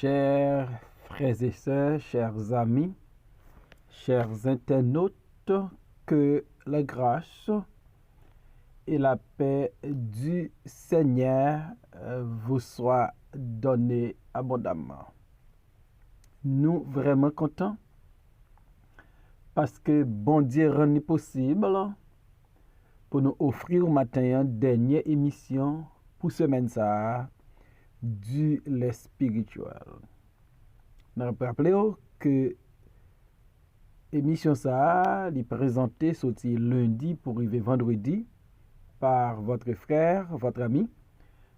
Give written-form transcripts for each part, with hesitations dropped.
Chers frères et sœurs, chers amis, chers internautes, que la grâce et la paix du Seigneur vous soient données abondamment. Nous vraiment contents parce que bon Dieu rend possible pour nous offrir au matin une dernière émission pour semaine ça du lait spirituel. Nous rappelons que émission ça est présentée sorti lundi pour arriver vendredi par votre frère, votre ami,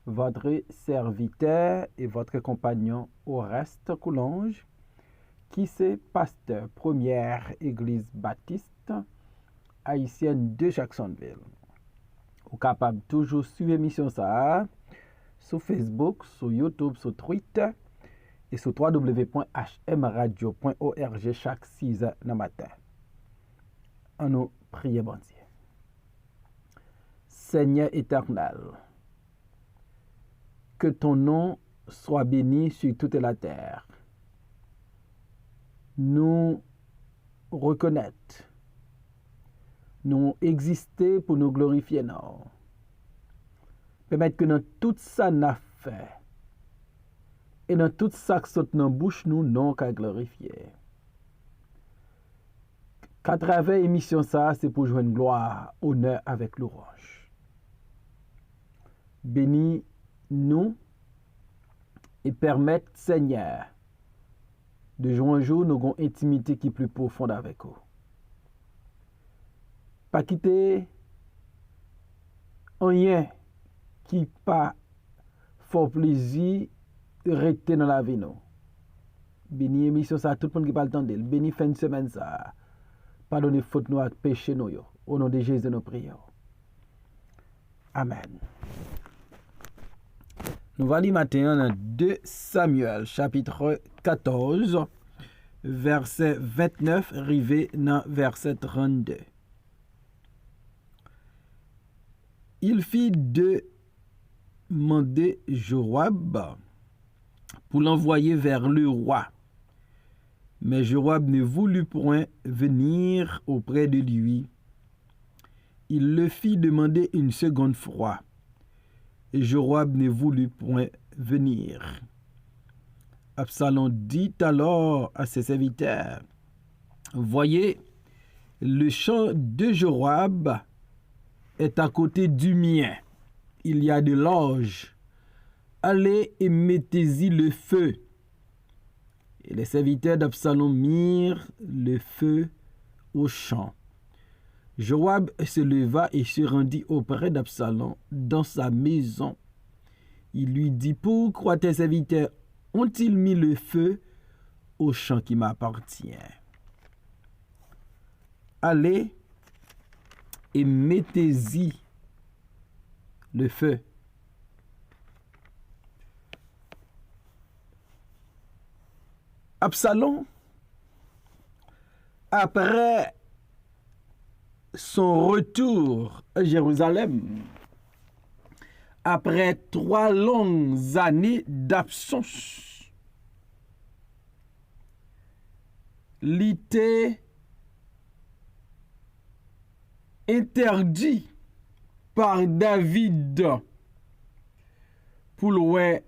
votre serviteur et votre compagnon Oreste Coulange, qui c'est pasteur première église baptiste haïtienne de Jacksonville. Vous êtes capable toujours suivre l'émission ça sur Facebook, sur YouTube, sur Twitter et sur www.hmradio.org chaque 6 heures du matin. On nous prie, bon Dieu. Seigneur éternel, que ton nom soit béni sur toute la terre. Nous reconnaître, nous exister pour nous glorifier, non. Permettre que dans tout ça n'a fait, et dans tout ça qui saute dans la bouche, nous non qu'à glorifier. Qu'à travers l'émission ça, c'est pour jouer une gloire, honneur avec l'orange. Bénis nous et permettre, Seigneur, de jour en jour, nous avons une intimité qui est plus profonde avec vous. Pas quitter rien qui pas fort plaisir rester dans la vie nous. Béni émission ça tout le monde qui parle temps d'elle. Béni fin de semaine ça. Pardonnez faute nous et péché nous yo. Au nom de Jésus nous prions. Amen. Nous allons maintenant dans 2 Samuel chapitre 14 verset 29 arrivé dans verset 32. Il fit demander Joab pour l'envoyer vers le roi. Mais Joab ne voulut point venir auprès de lui. Il le fit demander une seconde fois. Et Joab ne voulut point venir. Absalom dit alors à ses serviteurs, voyez, le champ de Joab est à côté du mien. Il y a de l'orge. Allez et mettez-y le feu. Et les serviteurs d'Absalom mirent le feu au champ. Joab se leva et se rendit auprès d'Absalom dans sa maison. Il lui dit, pourquoi tes serviteurs ont-ils mis le feu au champ qui m'appartient? Allez et mettez-y le feu. Absalom, après son retour à Jérusalem, après 3 longues années d'absence, il était interdit par David pour le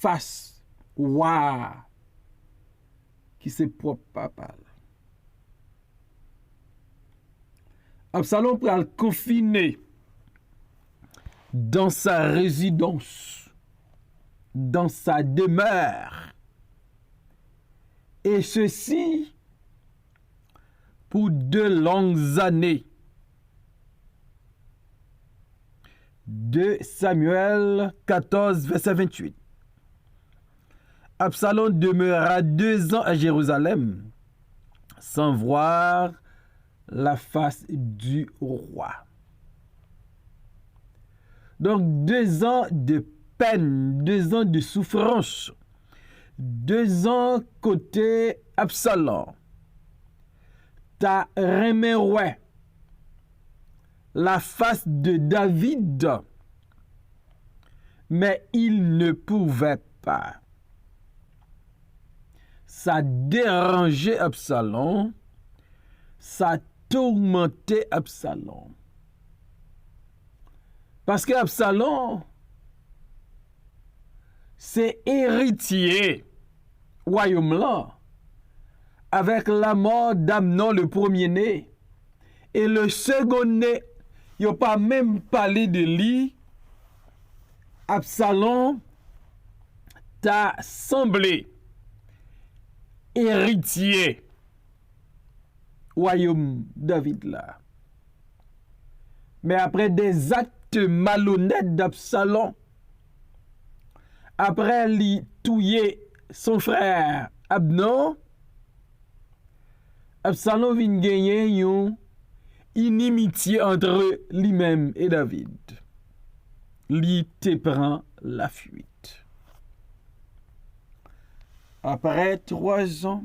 face roi qui c'est propre papa. Absalom pral confiné dans sa résidence, dans sa demeure. Et ceci pour 2 longues années. 2 Samuel 14, verset 28. Absalom demeura 2 ans à Jérusalem sans voir la face du roi. Donc 2 ans de peine, 2 ans de souffrance, 2 ans côté Absalom. Ta remeroué la face de David, mais il ne pouvait pas. ça dérangeait Absalom, ça tourmentait Absalom. Parce que Absalom, c'est héritier royaume là, avec la mort d'Amnon le premier-né. Et le second-né, il n'a pas même parlé de lui. Absalom t'a semblé héritier royaume David là. Mais après des actes malhonnêtes d'Absalom, après lui tuer son frère Amnon, Absalom vient gagner une inimitié entre lui-même et David. Lui te prend la fuite. Après 3 ans,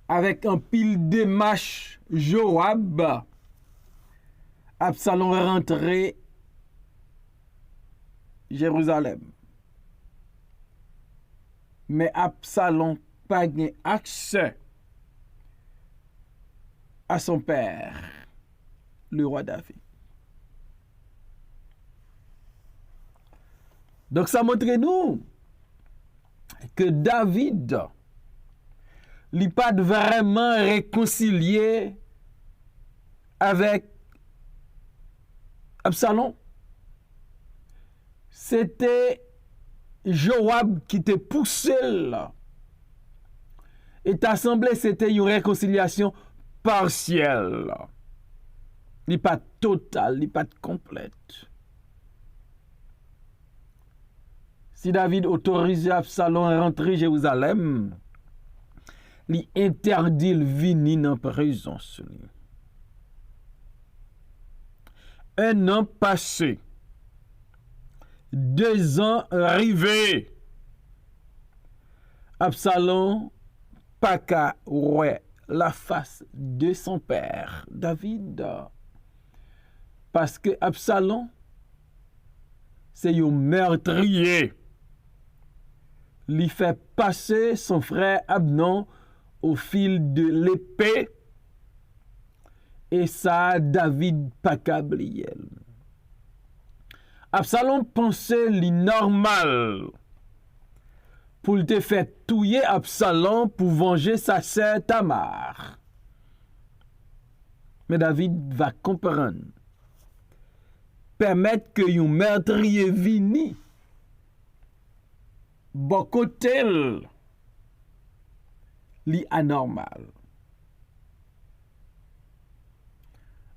avec un pile de mâches Joab, Absalom est rentré Jérusalem. Mais Absalom n'a pas accès à son père, le roi David. Donc ça montre nous que David n'est pas vraiment réconcilié avec Absalom. C'était Joab qui te poussé là. Et ta assemblée, c'était une réconciliation partielle. Il n'est pas totale, il n'est pas complète. Si David autorisait Absalom à rentrer à Jérusalem, il interdit de venir dans la présence. 1 an passé, 2 ans arrivés, Absalom pas qu'à ouais la face de son père David, parce que Absalom c'est un meurtrier. Il fait passer son frère Amnon au fil de l'épée, et ça David pas qu'oublié. Absalom pensait l'inormal pour te faire tuer Absalom pour venger sa sœur Tamar. Mais David va comprendre. Permettre que un meurtrier vini bon côté li anormal.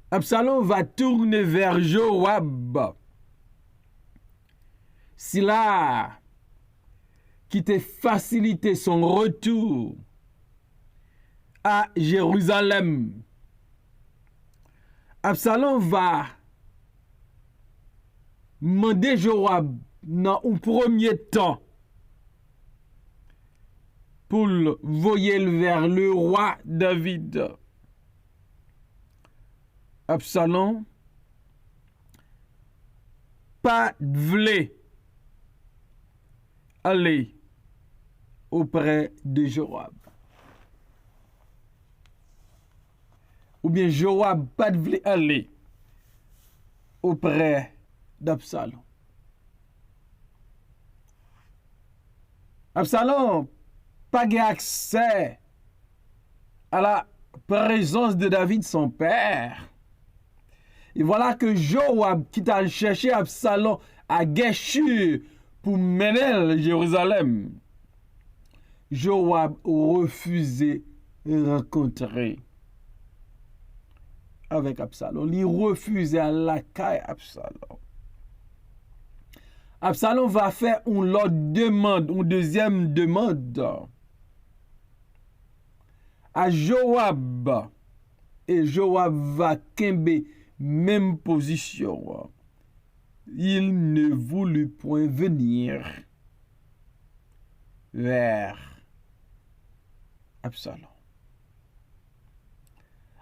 Absalom va tourner vers Joab. Si là qui te facilité son retour à Jérusalem, Absalom va demander Joab dans un premier temps pour le voyer vers le roi David. Absalom pas voulait aller auprès de Joab. Ou bien Joab pas voulait aller auprès d'Absalom. Absalom pas accès à la présence de David, son père. Et voilà que Joab, qui t'a cherché Absalom à Geshur pour mener Jérusalem, Joab refusait de rencontrer avec Absalom. Il refusait à la caille Absalom. Absalom va faire une autre demande, une deuxième demande à Joab. Et Joab va kembe même position. Il ne voulut point venir vers Absalom.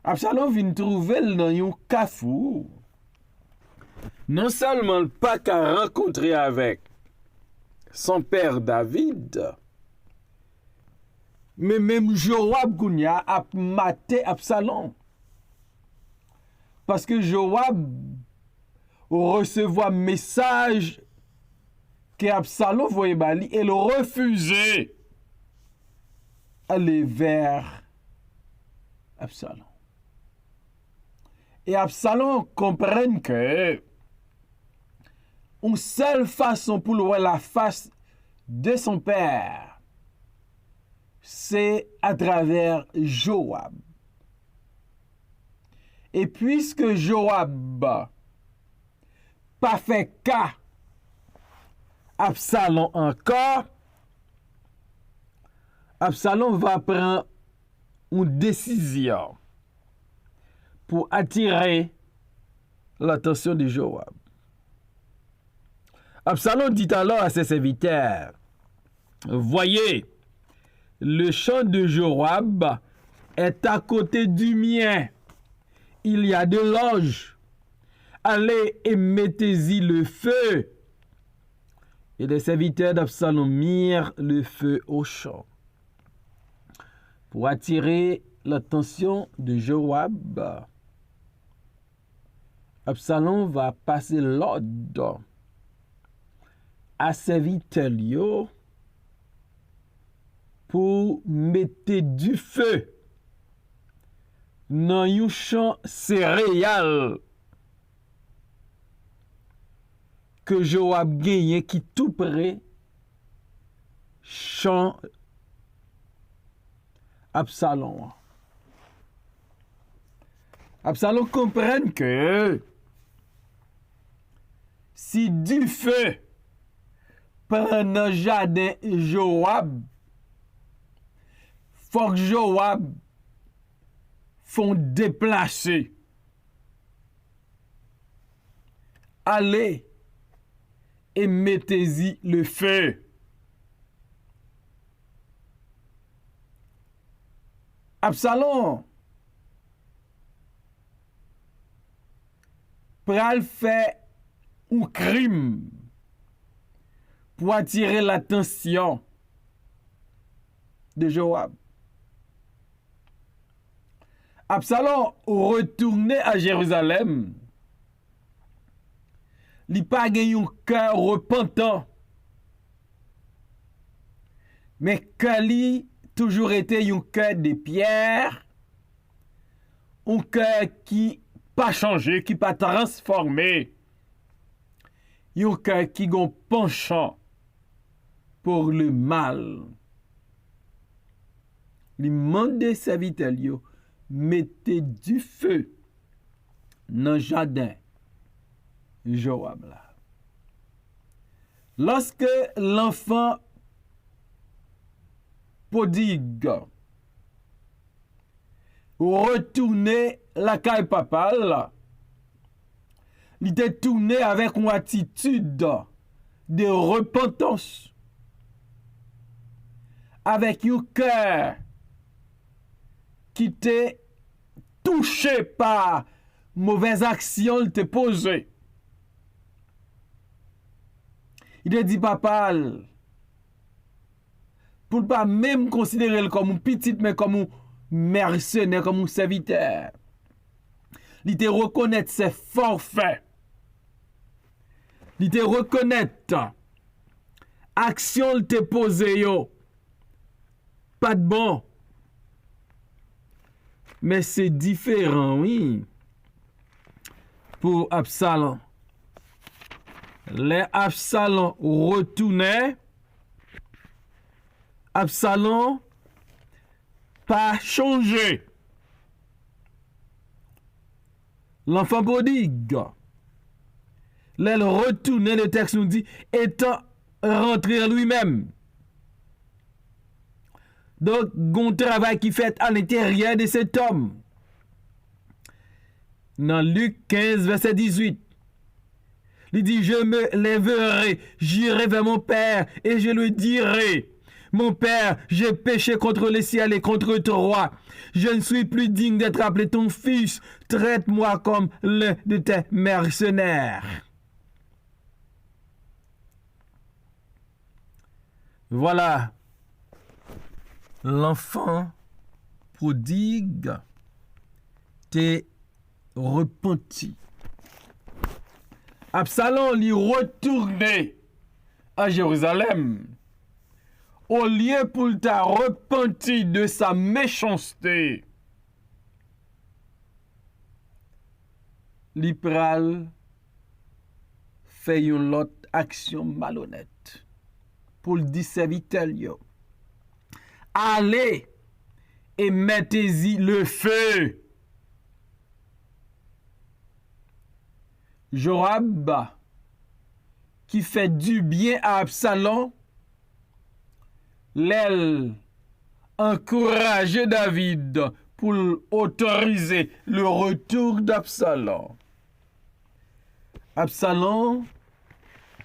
Absalom vient trouver dans un carrefour. Non seulement pas qu'à rencontrer avec son père David, Mais même Joab Gounia a maté Absalom. Parce que Joab recevait un message que Absalom voyait bali et le refusait aller vers Absalom. Et Absalom comprend que une seule façon pour voir la face de son père, c'est à travers Joab. Et puisque Joab pas fait cas Absalom encore, Absalom va prendre une décision pour attirer l'attention de Joab. Absalom dit alors à ses serviteurs, voyez, le champ de Joab est à côté du mien. Il y a de l'orge. Allez et mettez-y le feu. Et les serviteurs d'Absalom mirent le feu au champ. Pour attirer l'attention de Joab, Absalom va passer l'ordre à ses serviteurs pour mettre du feu dans un champ céréal que Joab gagne qui tout près champ Absalom. Absalom comprend que si du feu prend dans le jardin Joab, faut que Joab font déplacer. Allez et mettez-y le feu. Absalom pral fait un crime pour attirer l'attention de Joab. Absalom retourné à Jérusalem. Il n'a pas gagné un cœur repentant. Mais Kali toujours été un cœur de pierre. Un cœur qui pas changé, qui pas transformé. Un cœur qui a un penchant pour le mal. Il demande à ses serviteurs, mettez du feu dans le jardin Joab là. Lorsque l'enfant prodigue retournait la caille papale, il était tourné avec une attitude de repentance, avec un cœur qui était touché par mauvaise action il te posée. Il a dit papa, pour ne pas même considérer comme un petit, mais comme un mercenaire, comme un serviteur. Il te reconnaître ses forfaits. Il te reconnaître action il te posée yo. Pas de bon. Mais c'est différent, oui. Pour Absalom. Les Absalom retournait. Absalom pas changé. L'enfant prodigue. L'elle retournait, le texte nous dit, étant rentré en lui-même. Donc, un travail qui fait à l'intérieur de cet homme. Dans Luc 15, verset 18. Il dit, je me lèverai, j'irai vers mon père et je lui dirai, mon père, j'ai péché contre le ciel et contre toi. Je ne suis plus digne d'être appelé ton fils. Traite-moi comme l'un de tes mercenaires. Voilà l'enfant prodigue t'est repenti. Absalom lui retourné à Jérusalem au lieu pour t'a repenti de sa méchanceté. Li pral fait une autre action malhonnête pour le dire serviteur yo. Allez et mettez-y le feu. Joab, qui fait du bien à Absalom, l'aile encourage David pour autoriser le retour d'Absalom. Absalom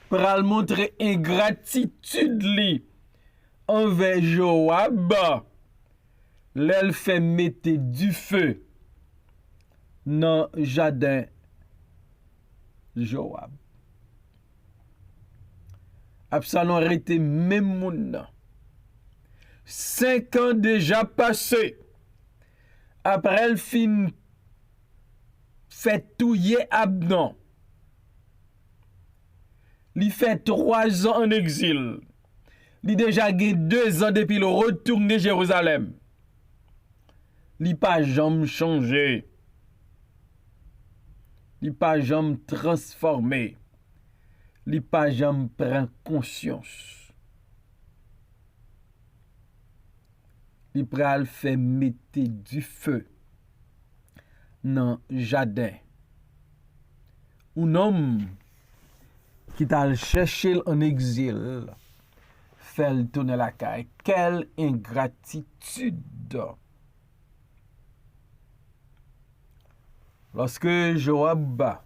pral montrer ingratitude li envers Joab. L'aile fait mettre du feu dans le jardin Joab. Absalom arrêté même moun. 5 ans déjà passés. Après elle fin fait touiller Abnon. Il fait 3 ans en exil. Il déjà gagné 2 ans depuis le retour de Jérusalem. Il pas jamais changé. Il pas jamais transformé. Il pas jamais prend conscience. Il pral fait mettre du feu dans le jardin. Un homme qui t'a cherché en exil fait le tourner la caille. Quelle ingratitude! Lorsque Joab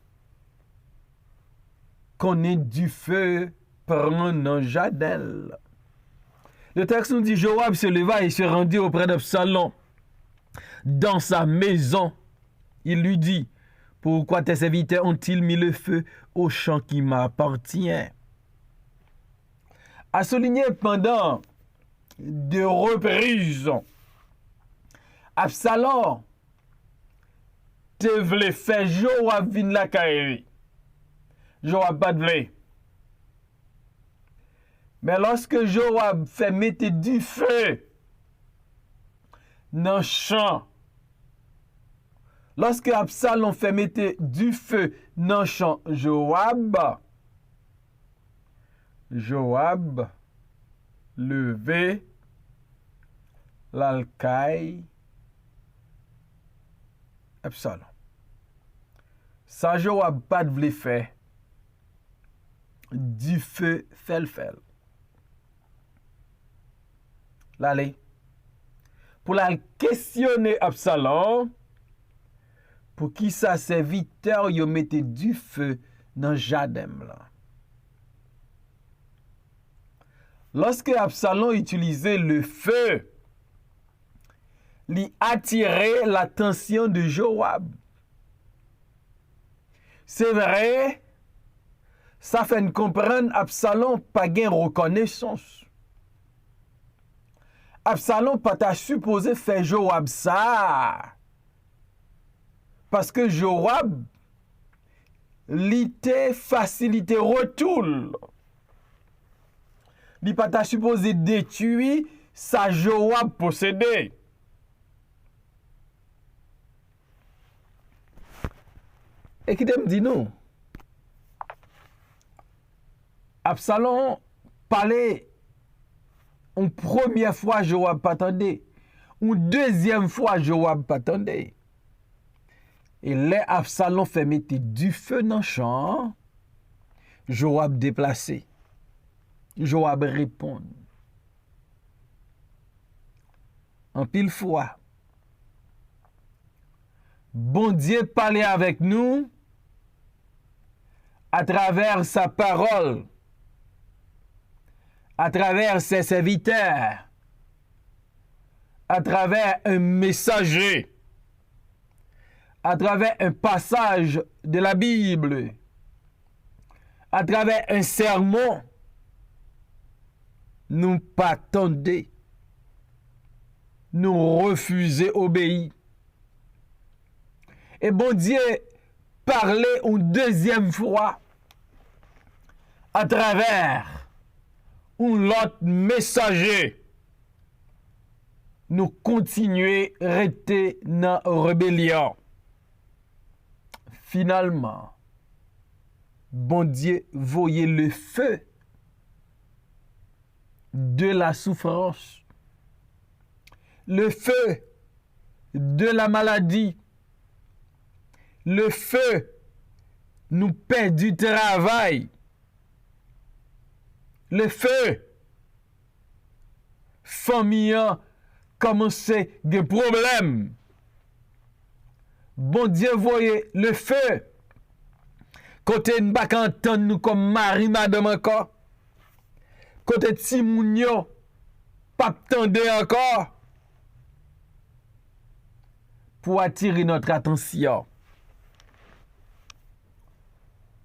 connaît du feu prend dans le jardin, le texte nous dit Joab se leva et se rendit auprès d'Absalom dans sa maison. Il lui dit: pourquoi tes serviteurs ont-ils mis le feu au champ qui m'appartient? À souligner pendant 2 reprises, Absalom te vle faire Joab vin la kairi. Joab pas de vle. Mais lorsque Joab fait mettre du feu dans le champ, lorsque Absalom fait mettre du feu dans le champ Joab levé l'alcaille Absalom. Ça Joab pas de vle faire du feu fel. L'allez pour la questionner Absalom pour qui sa serviteur yo mette du feu dans jardin là. Lorsque Absalom utilisait le feu, il attirait l'attention de Joab. C'est vrai, ça fait comprendre Absalom pas gain reconnaissance. Absalom pas ta supposé faire Joab ça. Parce que Joab l'ité facilité retour. Il pas ta supposé détruire sa Joab possédé. Et qui me dit non. Absalom parlait une première fois Joab pas attendait, une deuxième fois Joab pas attendait. Et là Absalom fait mettre du feu dans le champ, Joab déplacé. Joab répond. En pile fois, bon Dieu parlait avec nous à travers sa parole, à travers ses serviteurs, à travers un messager, à travers un passage de la Bible, à travers un sermon. Nous pas attendons. nous refuser obéir. Et bon Dieu parlait une deuxième fois à travers un autre messager. Nous continuer à rester dans la rébellion. Finalement, bon Dieu voyait le feu de la souffrance, le feu de la maladie, le feu nous perd du travail, le feu famille commençait des problèmes. Bon Dieu voyait le feu. Côté nous pas entendre nous comme mari madame encore. Côté Timounio pas tendre encore pour attirer notre attention.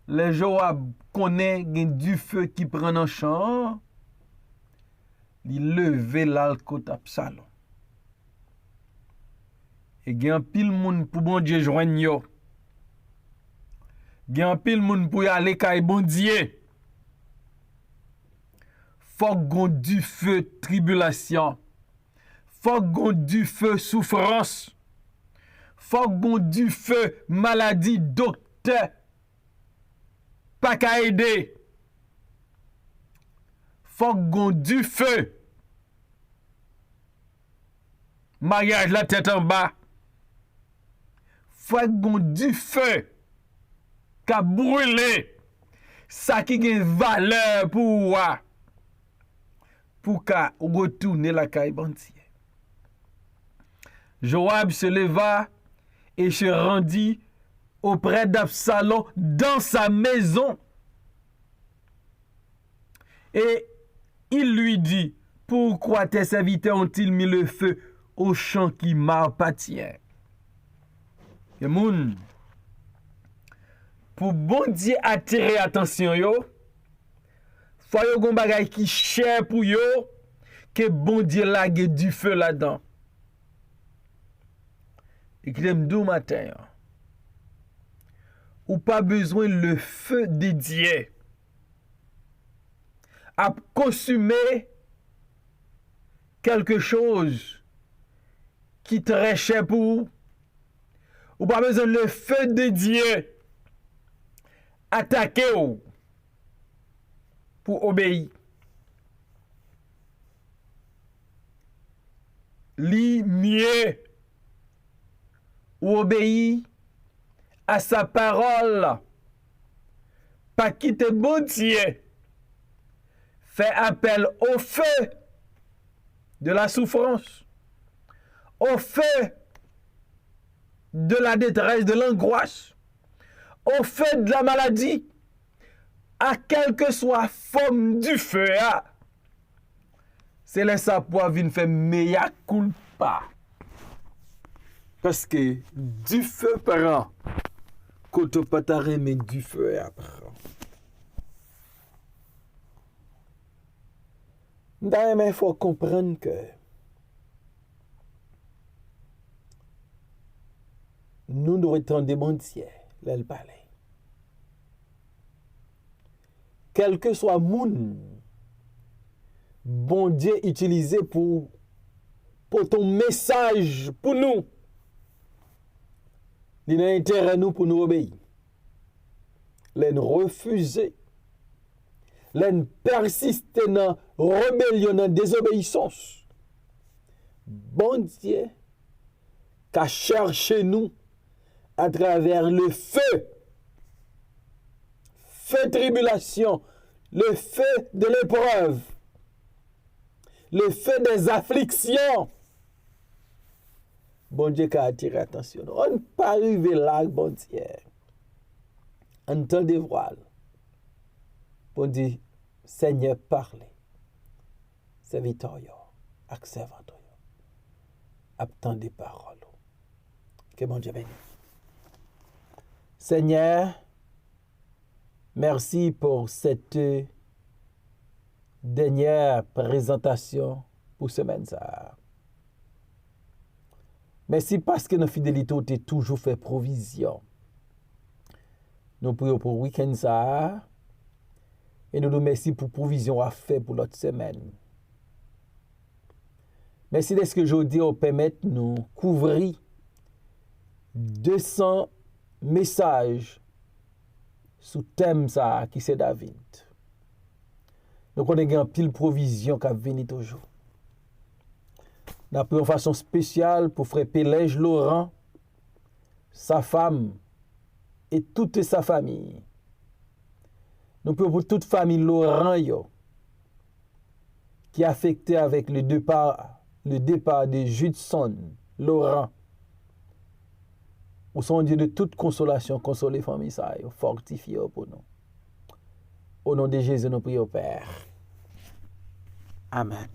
Les Joab connaît du feu qui prend en champ. Il levait l'alcoot Absalom. Et gen pile moun pour bon Dieu joindre yo. Gen pile moun pour aller kay bon Dieu. Faut gon du feu tribulation. Faut gon du feu souffrance. Faut gon du feu maladie docteur. Pas qu'à aider. Faut gon du feu. Mariage la tête en bas. Faut gon du feu. Qu'a brûlé. Ça qui a valeur pour qu'à retourner la caille bantier. Joab se leva et se rendit auprès d'Absalom dans sa maison. Et il lui dit, pourquoi tes serviteurs ont-ils mis le feu au champ qui m'appartient? Et moun, pour bon Dieu attirer attention yo, faut yo gon bagay qui cher pour yo, que bon Dieu lague du feu là-dedans. Et que j'aime dou matin, ou pas besoin le feu de Dieu à consumer quelque chose qui très cher pour vous. Ou pas besoin le feu de Dieu attaquer ou pour obéir. Li mieux ou obéir à sa parole. Pas quitter bon Dieu. Fait appel au feu de la souffrance, au feu de la détresse, de l'angoisse, au feu de la maladie, à quelle que soit forme du feu. C'est là ça pour venir faire mea culpa. Parce que du feu prend, quand on peut mais du feu après. D'ailleurs, il faut comprendre que nous devons être des bondiers, là le palais. Quel que soit le monde, bon Dieu utilisé pour ton message pour nous. Il a intérêt nous pour nous obéir. Les refuser. Les persister dans rébellion, dans désobéissance. Bon Dieu, qu'a cherché nous à travers le feu. Feu tribulation, le feu de l'épreuve, le feu des afflictions. Bon Dieu qui a attiré attention. On ne peut pas arriver là, bon Dieu. En temps de voile. Bon Dieu, Seigneur, parle. Serviteur, avec servanteur. Attends des paroles. Que bon Dieu bénisse. Seigneur, merci pour cette dernière présentation pour semaine ça. Merci parce que notre fidélité tu toujours fait provision. Nous prions pour le week-end ça. Et nous nous remercions pour provision à faire pour l'autre semaine. Merci de ce que aujourd'hui on permet nous couvrir 200 messages sous thème ça qui c'est David. Donc on a une pile provision qui vient toujours. Nous avons une façon spéciale pour frère Pélège Laurent, sa femme et toute sa famille. Nous prions pour toute famille Laurent qui est affectée avec le départ de Judson Laurent. Au son Dieu de toute consolation, consolez famille ça, fortifiez pour nous. Au nom de Jésus, nous prions Père. Amen.